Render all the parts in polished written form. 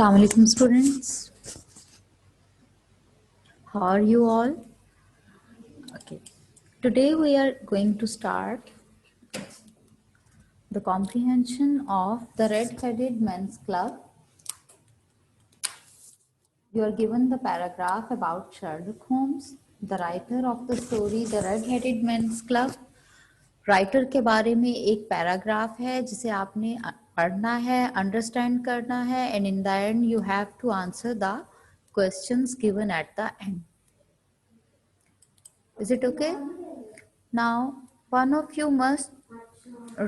Assalamu alaikum students. How are you all? Okay. Today we are going to start the comprehension of the Red-Headed Men's Club. You are given the paragraph about Sherlock Holmes, the writer of the story The Red-Headed Men's Club. Writer के बारे में एक paragraph है जिसे आपने पढ़ना है, understand करना है, and in the end you have to answer the questions given at the end. Is it okay? Now, one of you must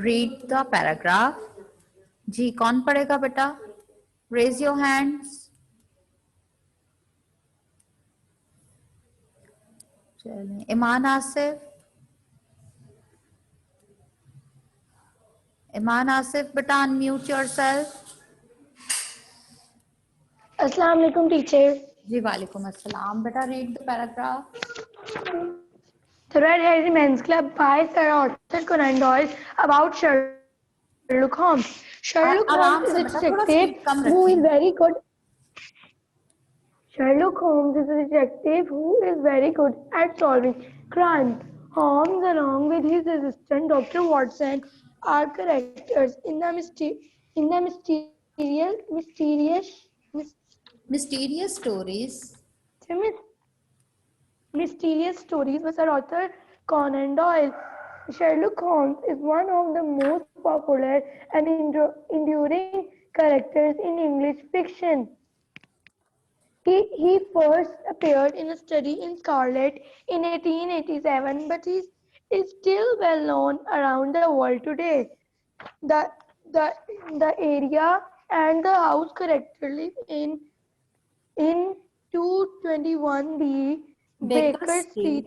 read the paragraph. जी कौन पढ़ेगा बेटा? Raise your hands. चलें, ईमान आसिफ. ईमान आसिफ बेटा, unmute yourself. अस्सलाम वालेकुम teacher. जी वालेकुम अस्सलाम बेटा. Read the paragraph. The Red-Headed Men's Club by Sir Arthur Conan Doyle about Sherlock Holmes. Sherlock Holmes is a detective who is very good. Sherlock Holmes is a detective who is very good at solving crimes. Holmes, along with his assistant Dr. Watson, are characters in the Mysterious stories. Mysterious stories by Sir Arthur Conan Doyle. Sherlock Holmes is one of the most popular and enduring characters in English fiction. He first appeared in A Study in Scarlet in 1887, but he is still well known around the world today. The area and the house character live in 221B Baker Street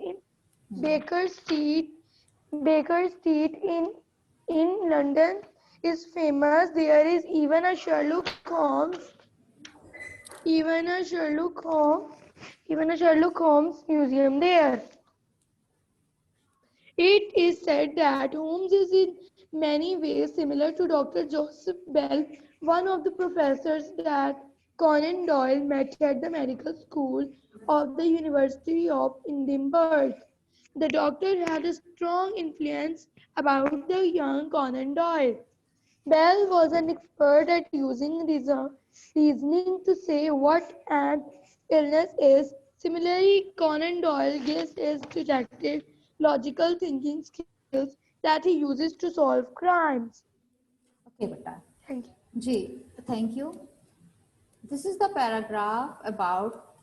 in London is famous. There is even a Sherlock Holmes museum there. It is said that Holmes is in many ways similar to Dr. Joseph Bell, one of the professors that Conan Doyle met at the medical school of the University of Edinburgh. The doctor had a strong influence about the young Conan Doyle. Bell was an expert at using reasoning to say what an illness is. Similarly, Conan Doyle gives his detective logical thinking skills that he uses to solve crimes. Okay, beta. Thank you. Ji, thank you. This is the paragraph about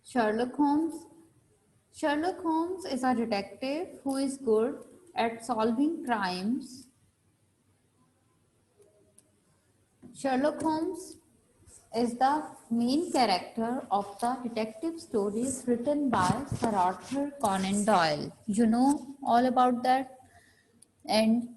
Sherlock Holmes. Sherlock Holmes is a detective who is good at solving crimes. Sherlock Holmes is the main character of the detective stories written by Sir Arthur Conan Doyle. You know all about that. And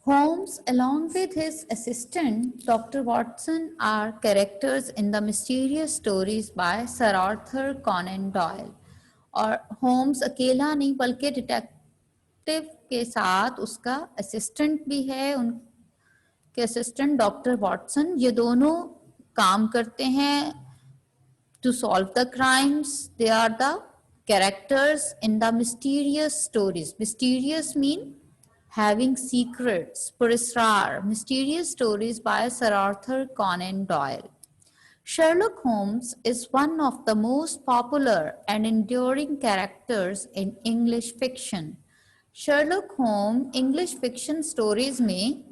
Holmes, along with his assistant, Dr. Watson, are characters in the mysterious stories by Sir Arthur Conan Doyle. और Holmes अकेला नहीं बल्कि detective के साथ उसका assistant भी है, उनके असिस्टेंट डॉक्टर वॉटसन. ये दोनों काम करते हैं to solve the crimes. They are the characters in the mysterious stories. Mysterious mean having secrets, purisrar, mysterious stories by Sir Arthur Conan Doyle. Sherlock Holmes is one of the most popular and enduring characters in English fiction. Sherlock Holmes English fiction stories में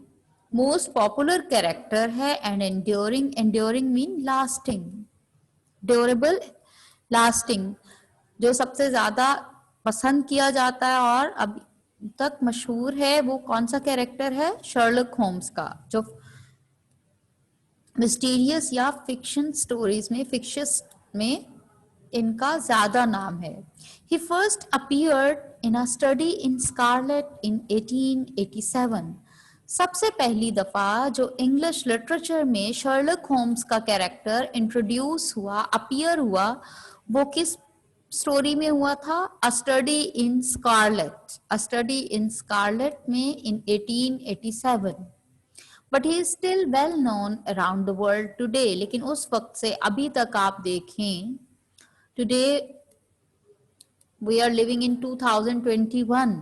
most popular character है and enduring mean lasting, durable, lasting, जो सबसे ज़्यादा पसंद किया जाता है और अब तक मशहूर है वो कौन सा कैरेक्टर है? शर्लक होम्स का, जो मिस्टीरियस या फिक्शन स्टोरीज में फिक्शस में इनका ज़्यादा नाम है. He first appeared in A Study in Scarlet in 1887. सबसे पहली दफ़ा जो इंग्लिश लिटरेचर में शर्लक होम्स का कैरेक्टर इंट्रोड्यूस हुआ, अपीयर हुआ, वो किस स्टोरी में हुआ था? A Study in Scarlet. A Study in Scarlet में in 1887. But he is still well known around the world today. लेकिन उस वक्त से अभी तक आप देखें, today we are living in 2021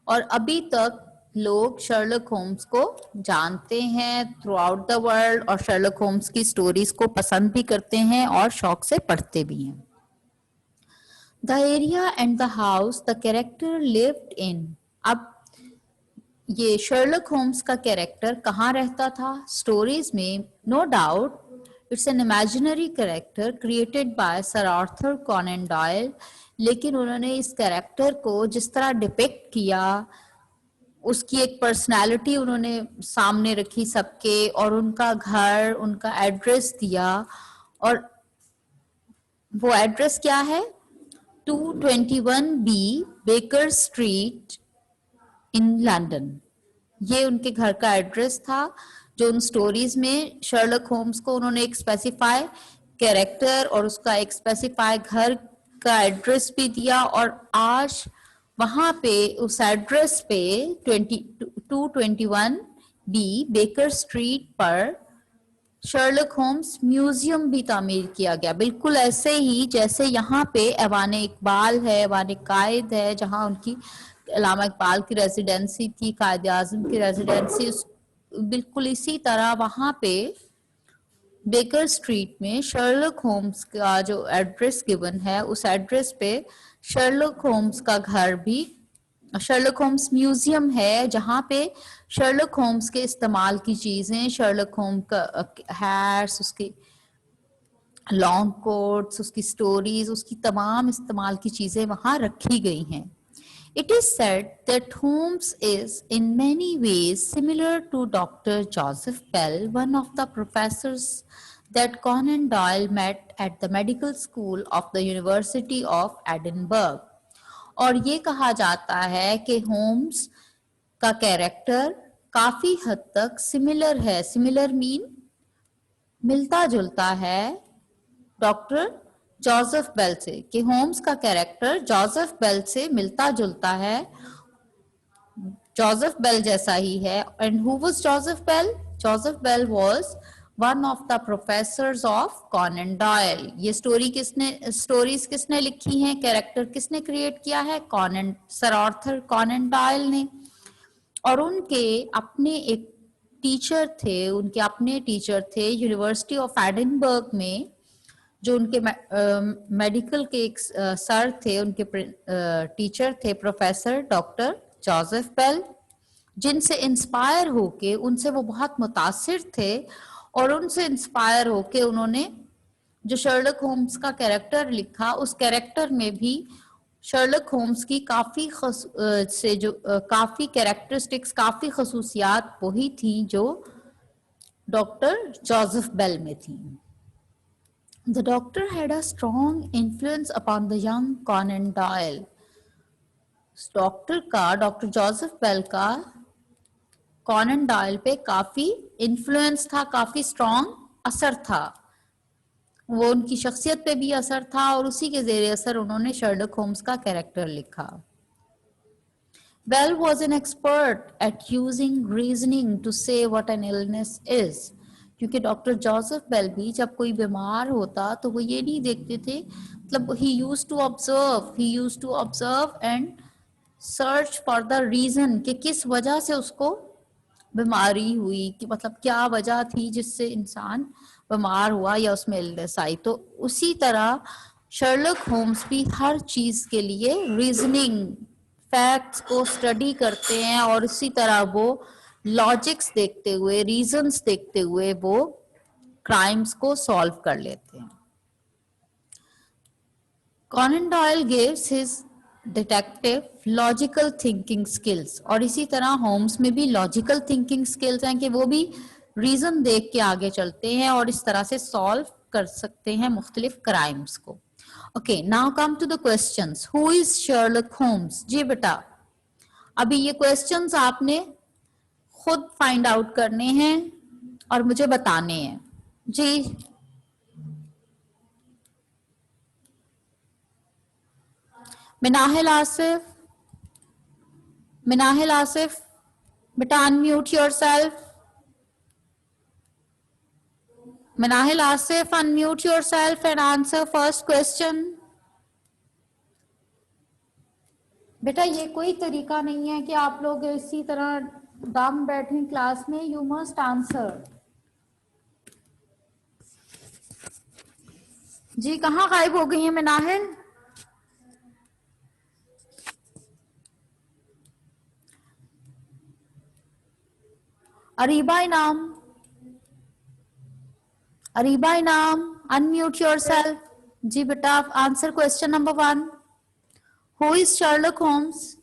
और अभी तक लोग शर्लक होम्स को जानते हैं थ्रू आउट द वर्ल्ड और शर्लक होम्स की स्टोरीज को पसंद भी करते हैं और शौक से पढ़ते भी हैं। The area and the house the character lived in. अब ये शर्लक होम्स का कैरेक्टर कहाँ रहता था स्टोरीज में? No doubt it's an imaginary character created by Sir Arthur Conan Doyle. लेकिन उन्होंने इस कैरेक्टर को जिस तरह डिपिक्ट किया, उसकी एक पर्सनालिटी उन्होंने सामने रखी सबके, और उनका घर, उनका एड्रेस दिया। और वो एड्रेस क्या है? 221B baker street in London. ये उनके घर का एड्रेस था, जो उन स्टोरीज में शर्लक होम्स को उन्होंने एक स्पेसिफाई कैरेक्टर और उसका एक स्पेसिफाई घर का एड्रेस भी दिया। और आज वहां पे उस एड्रेस पे 221B बेकर स्ट्रीट पर शर्लक होम्स म्यूजियम भी तामीर किया गया, बिल्कुल ऐसे ही जैसे यहाँ पे ऐवान इकबाल है, ऐवान कायद है, जहाँ उनकी अल्लामा इकबाल की रेजिडेंसी थी, कायद आजम की रेजिडेंसी, बिल्कुल इसी तरह वहां पे बेकर स्ट्रीट में शर्लक होम्स का जो एड्रेस गिवन है, उस एड्रेस पे शर्लक होम्स का घर भी, शर्लक होम्स म्यूजियम है, जहाँ पे शर्लक होम्स के इस्तेमाल की चीजें, शर्लक होम्स का हैट्स, उसके लॉन्ग कोट्स, उसकी स्टोरीज, उसकी तमाम इस्तेमाल की चीजें वहां रखी गई हैं। It is said that Holmes is in many ways similar to Dr. Joseph Bell, one of the professors that Conan Doyle met at the medical school of the University of Edinburgh. और ये कहा जाता है कि Holmes का character काफी हद तक सिमिलर है, सिमिलर मीन मिलता जुलता है डॉक्टर जोसेफ बेल से, कि होम्स का कैरेक्टर जोसेफ बेल से मिलता जुलता है, जोसेफ बेल जैसा ही है। And who was Joseph Bell? Joseph Bell was one of the professors of Conan Doyle. ये स्टोरीज किसने लिखी हैं, कैरेक्टर किसने क्रिएट किया है? सर आर्थर कॉनन डॉयल ने। और उनके अपने एक टीचर थे, उनके अपने टीचर थे यूनिवर्सिटी ऑफ एडिनबर्ग में, जो उनके मेडिकल के एक सर थे, उनके टीचर थे प्रोफेसर डॉक्टर जोसेफ बेल, जिनसे इंस्पायर होके, उनसे वो बहुत मुतासिर थे और उनसे इंस्पायर होके उन्होंने जो शर्लक होम्स का कैरेक्टर लिखा, उस कैरेक्टर में भी शर्लक होम्स की काफी काफी कैरेक्टरिस्टिक्स, काफी खसूसियात वही थी जो डॉक्टर जोसेफ बेल में थी। The doctor had a strong influence upon the young Conan Doyle. Doctor Joseph Bell का कॉनन डॉयल पे काफी इन्फ्लुएंस था, काफी स्ट्रॉन्ग असर था, वो उनकी शख्सियत पे भी असर था और उसी के जेर असर उन्होंने शर्लक होम्स का कैरेक्टर लिखा। Bell was an expert at using reasoning to say what an illness is. क्योंकि डॉक्टर जोसेफ बेल भी जब कोई बीमार होता तो वो ये नहीं देखते थे, मतलब he used to observe and search for the reason कि किस वजह से उसको बीमारी हुई, कि मतलब क्या वजह थी जिससे इंसान बीमार हुआ या उसमें इलनेस आई। तो उसी तरह शर्लक होम्स भी हर चीज के लिए रीजनिंग, फैक्ट्स को स्टडी करते हैं और इसी तरह वो लॉजिक्स देखते हुए, रीजंस देखते हुए वो क्राइम्स को सॉल्व कर लेते हैं। Conan Doyle gives his detective logical thinking skills, और इसी तरह होम्स में भी लॉजिकल थिंकिंग स्किल्स हैं कि वो भी रीजन देख के आगे चलते हैं और इस तरह से सॉल्व कर सकते हैं मुख्तलिफ क्राइम्स को। Okay, now come to the questions. Who is Sherlock Holmes? जी बेटा, अभी ये क्वेश्चंस आपने खुद फाइंड आउट करने हैं और मुझे बताने हैं। जी, मिनाहिल आसिफ, बेटा unmute yourself. Minahil Asif, unmute yourself and answer first question. बेटा ये कोई तरीका नहीं है कि आप लोग इसी तरह दम बैठे क्लास में. You must answer. जी कहाँ गायब हो गई है मिनाहिल? अरीबा इनाम, अरीबा इनाम, अनम्यूट योरसेल्फ. जी बेटा answer question number 1. Who is Sherlock Holmes?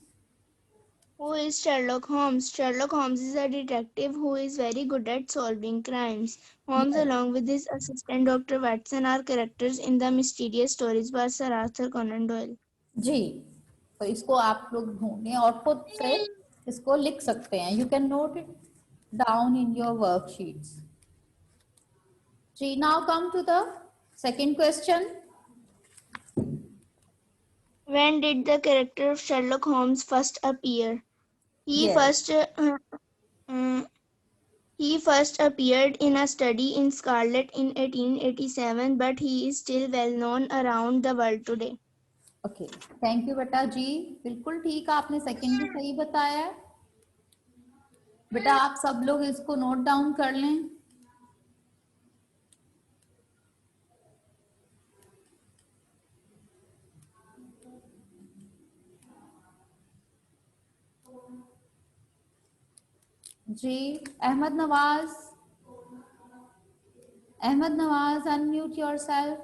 Who is Sherlock Holmes? Sherlock Holmes is a detective who is very good at solving crimes. Holmes, Yes. along with his assistant Dr. Watson, are characters in the mysterious stories by Sir Arthur Conan Doyle. जी तो इसको आप लोग ढूंढें और खुद से इसको लिख सकते हैं. You can note it down in your worksheets. जी now come to the second question. When did the character of Sherlock Holmes first appear? He Yes. first appeared in a study in Scarlet in 1887, but he is still well known around the world today. Okay thank you बेटा. जी बिल्कुल ठीक, आपने second भी सही बताया है. बेटा आप सब लोग इसको नोट डाउन कर लें. जी Ahmed Nawaz, Ahmed Nawaz unmute yourself.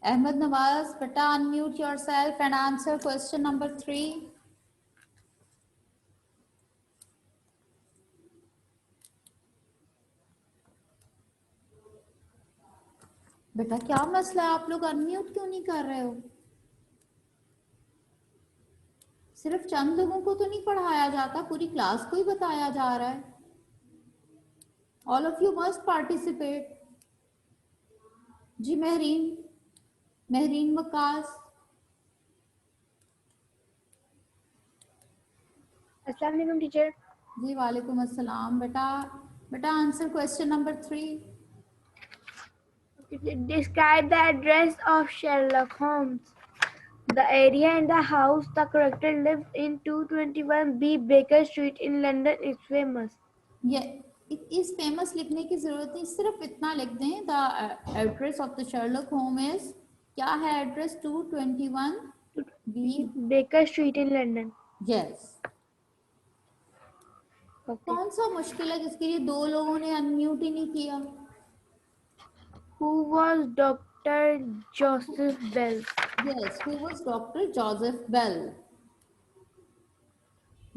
Ahmed Nawaz, beta unmute yourself and answer question number 3. बेटा क्या मसला है, आप लोग अनम्यूट क्यों नहीं कर रहे हो? सिर्फ चंद लोगों को तो नहीं पढ़ाया जाता, पूरी क्लास को ही बताया जा रहा है. All of you must participate. जी महरीन, महरीन वकास. अस्सलाम वालेकुम टीचर. जी वालेकुम अस्सलाम. बेटा बेटा answer question number 3. Describe the address of Sherlock Holmes. The area and the house the character lives in 221B Baker Street in London is famous. ये इस फेमस लिखने की जरूरत नहीं, सिर्फ इतना लिख दें. The address of the Sherlock home is, क्या है address? 221 Baker Street in London. Yes. Okay. कौन सा मुश्किल है जिसके लिए 2 लोगों ने अनम्यूट ही नहीं किया? Who was Dr. Joseph Bell? Yes, who was doctor Joseph Bell.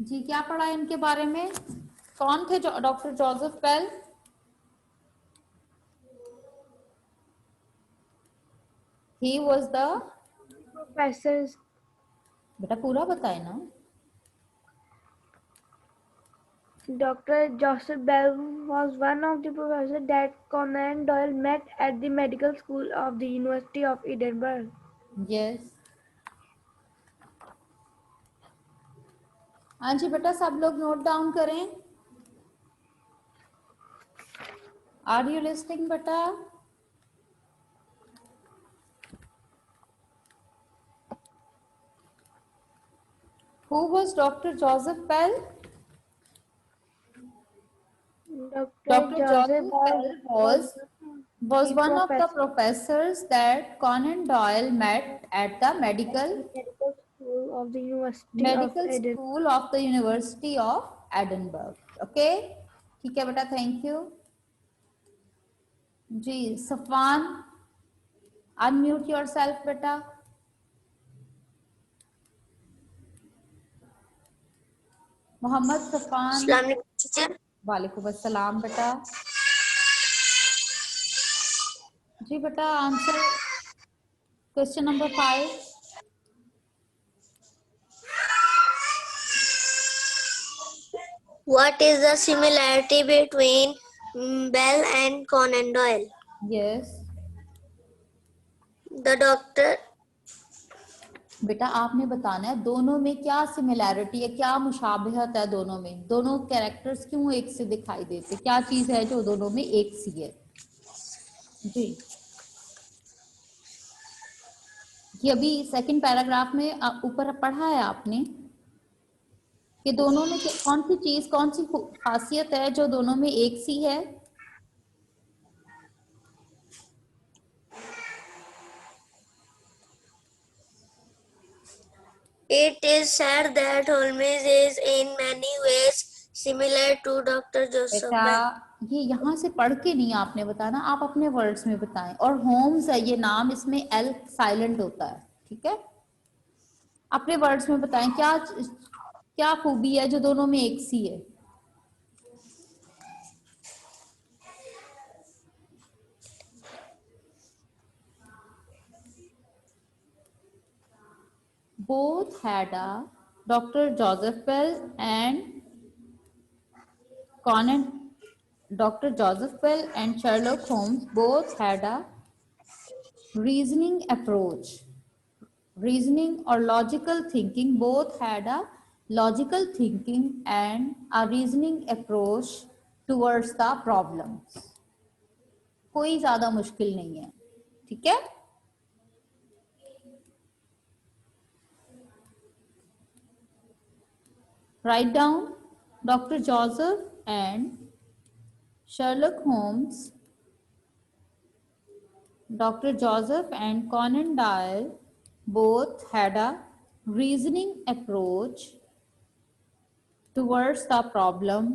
जी क्या पढ़ा है इनके बारे में? कौन थे doctor Joseph Bell? He was the, Professors. बेटा पूरा बताए ना. Dr. Joseph Bell was one of the professors that Conan Doyle met at the medical school of the University of Edinburgh. Yes. हाँ जी बेटा सब लोग नोट डाउन करें. Are you listing बेटा? Who was Dr. Joseph Bell? Dr. Joseph Bell was one of the professors that Conan Doyle met at the medical school of the University medical of Edinburgh. school of the University of Edinburgh. Okay, ठीक है बेटा, thank you. जी Safan unmute yourself बेटा. मोहम्मद सफान. अस्सलाम वालेकुम teacher. वालेकुम अस्सलाम बेटा. जी बेटा answer question number 5. What is the similarity between Bell and Conan Doyle? Yes. The doctor बेटा आपने बताना है दोनों में क्या सिमिलैरिटी है, क्या मुशाबहत है दोनों में, दोनों कैरेक्टर्स क्यों एक से दिखाई देते, क्या चीज है जो दोनों में एक सी है। जी ये अभी सेकंड पैराग्राफ में ऊपर पढ़ा है आपने कि दोनों में कौन सी चीज, कौन सी खासियत है जो दोनों में एक सी है। It is said that Holmes is in many ways similar to Dr. Joseph बेटा Bell. ये यहाँ से पढ़ के नहीं आपने बताना, आप अपने वर्ड्स में बताएं। और होम्स है ये नाम, इसमें एल साइलेंट होता है, ठीक है। अपने वर्ड्स में बताएं क्या क्या खूबी है जो दोनों में एक सी है। Both had a Dr. Joseph Bell and Conan. Dr. Joseph Bell and Sherlock Holmes both had a reasoning approach, reasoning or logical thinking. Both had a logical thinking and a reasoning approach towards the problems. कोई ज्यादा मुश्किल नहीं है, ठीक है। Write down Dr. Joseph and Sherlock Holmes. Dr. Joseph and Conan Doyle both had a reasoning approach towards the problem.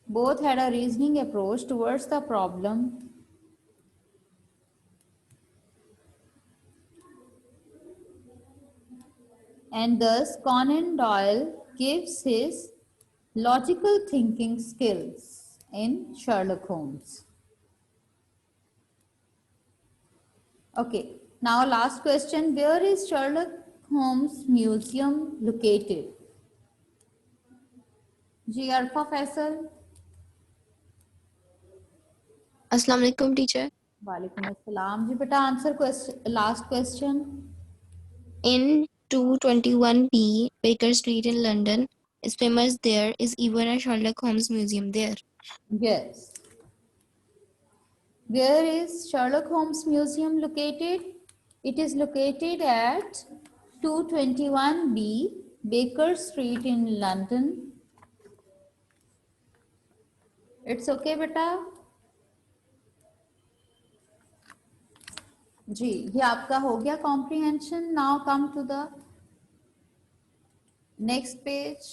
Both had a reasoning approach towards the problem. And thus Conan Doyle gives his logical thinking skills in Sherlock Holmes. Okay, now last question. Where is Sherlock Holmes Museum located? जी अरफा फैसल। अस्सलाम वालेकुम teacher. वालेकुम अस्सलाम। जी बेटा answer question, last question. In 221B Baker Street in London is famous. There is even a Sherlock Holmes museum there. Yes. Where is Sherlock Holmes Museum located? It is located at 221B Baker Street in London. It's okay बेटा। जी ये आपका हो गया comprehension. Now come to the next page.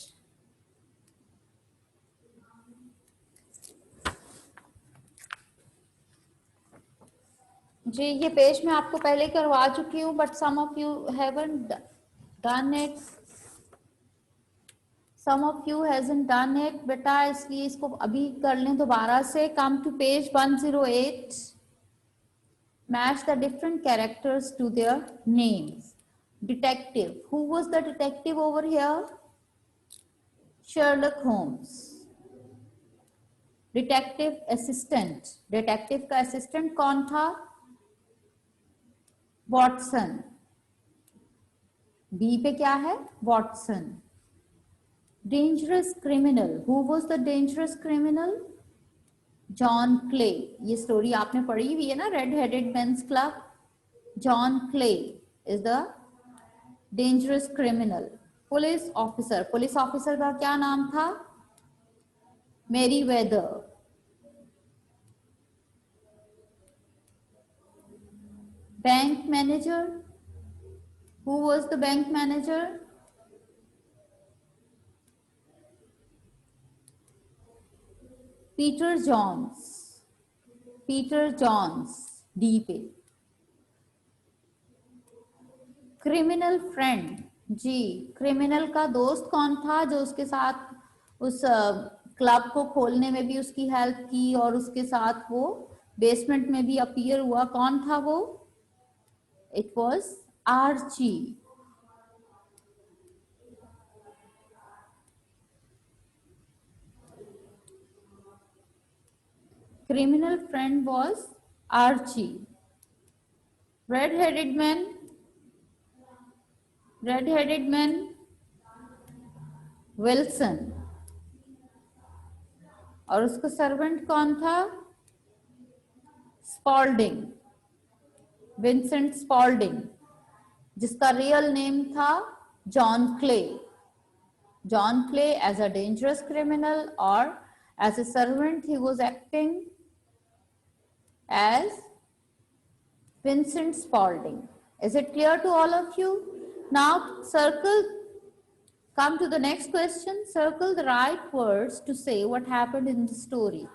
जी ये page मैं आपको पहले करवा चुकी हूँ, but some of you haven't done it, some of you hasn't done it बेटा, इसलिए इसको अभी कर लें दोबारा से। Come to page 108। Match the different characters to their names. Detective. Who was the detective over here? Sherlock Holmes. Detective assistant. Detective का assistant कौन था? Watson. B पे क्या है? Watson. Dangerous criminal. Who was the dangerous criminal? John Clay. ये story आपने पढ़ी हुई है ना, red headed men's club. John Clay is the dangerous criminal. Police officer, police officer का क्या नाम था? Merryweather. Bank manager, who was the bank manager? Peter Jones. Peter Jones डी पे। क्रिमिनल फ्रेंड, जी क्रिमिनल का दोस्त कौन था जो उसके साथ उस क्लब को खोलने में भी उसकी हेल्प की और उसके साथ वो बेसमेंट में भी अपीयर हुआ, कौन था वो? It was Archie. criminal friend was Archie. red-headed man Wilson, और उसका सर्वेंट कौन था? स्पॉल्डिंग, विंसेंट स्पॉल्डिंग, जिसका रियल नेम था John Clay. John Clay, as a dangerous criminal or as a servant, he was acting as Vincent Spaulding. Is it clear to all of you? Now come to the next question. Circle the right words to say what happened in the story.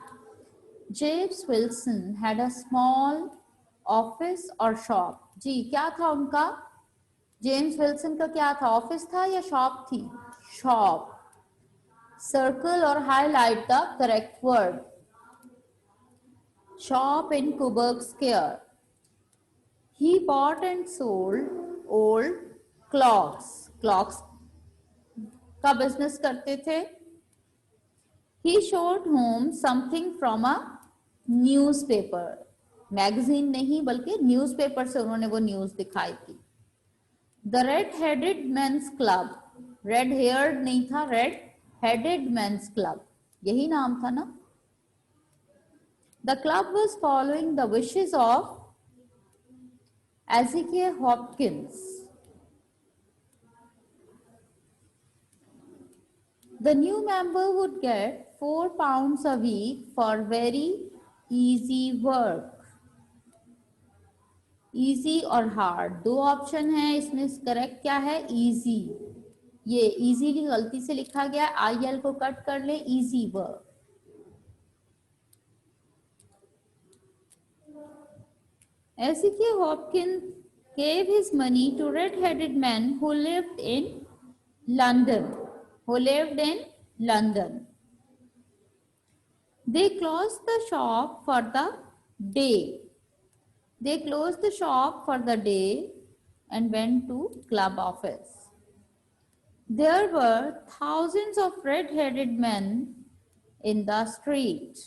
James Wilson had a small office or shop. जी क्या था उनका? James Wilson का क्या था? Office था या shop थी? Shop. Circle or highlight the correct word. Shop in Coburg Square. He bought and sold old clocks. Clocks का business करते थे. He showed home something from a newspaper. Magazine नहीं बल्कि newspaper से उन्होंने वो news दिखाई थी. The Red-Headed Men's Club. Red-haired नहीं था, Red-Headed Men's Club. यही नाम था ना? The club was following the wishes of Ezekiel Hopkins. The new member would get £4 a week for very easy work. Easy और hard दो ऑप्शन है इसमें. करेक्ट क्या है? easy. ये easily गलती से लिखा गया, IL को कट कर ले, easy work. Ezekiel Hopkins gave his money to red-headed men who lived in London. They closed the shop for the day. And went to club office. There were thousands of red-headed men in the street.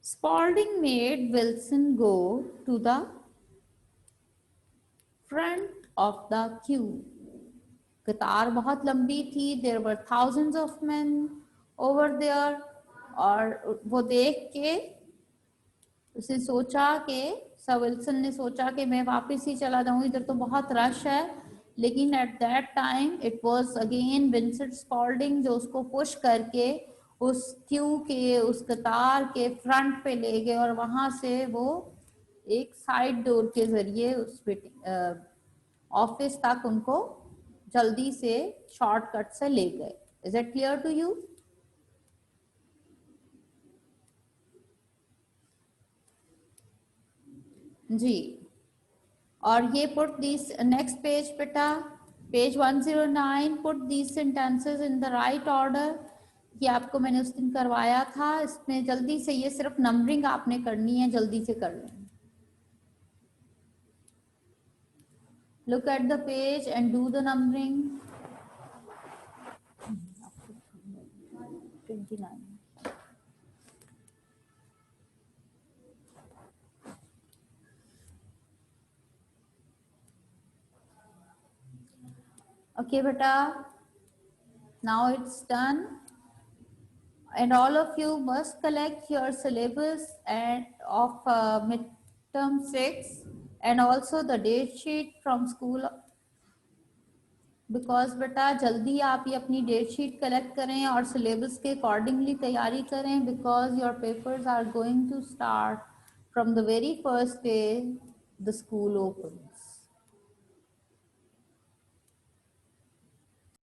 Spaulding made Wilson go to the front of the queue. कतार बहुत लंबी थी. There were thousands of men over there. और वो देख के उसे सोचा कि सर विल्सन ने सोचा कि मैं वापस ही चला जाऊं, इधर तो बहुत रश है. लेकिन at that time it was again Vincent Spaulding जो उसको पुश करके उस क्यू के, उस कतार के फ्रंट पे ले गए और वहां से वो एक साइड डोर के जरिए उस ऑफिस तक उनको जल्दी से शॉर्टकट से ले गए. Is it clear to you? जी. और ये पुट दिस नेक्स्ट पेज बेटा, page 109. Put this sentences in the right order. ये आपको मैंने उस दिन करवाया था. इसमें जल्दी से ये सिर्फ नंबरिंग आपने करनी है, जल्दी से कर लें. Look at the page and do the numbering. 29. Okay, beta. Now it's done. And all of you must collect your syllabus and of midterm 6 and also the date sheet from school. Because बेटा जल्दी आप ये अपनी date sheet collect करें और syllabus के accordingly तैयारी करें. because your papers are going to start from the very first day the school opens.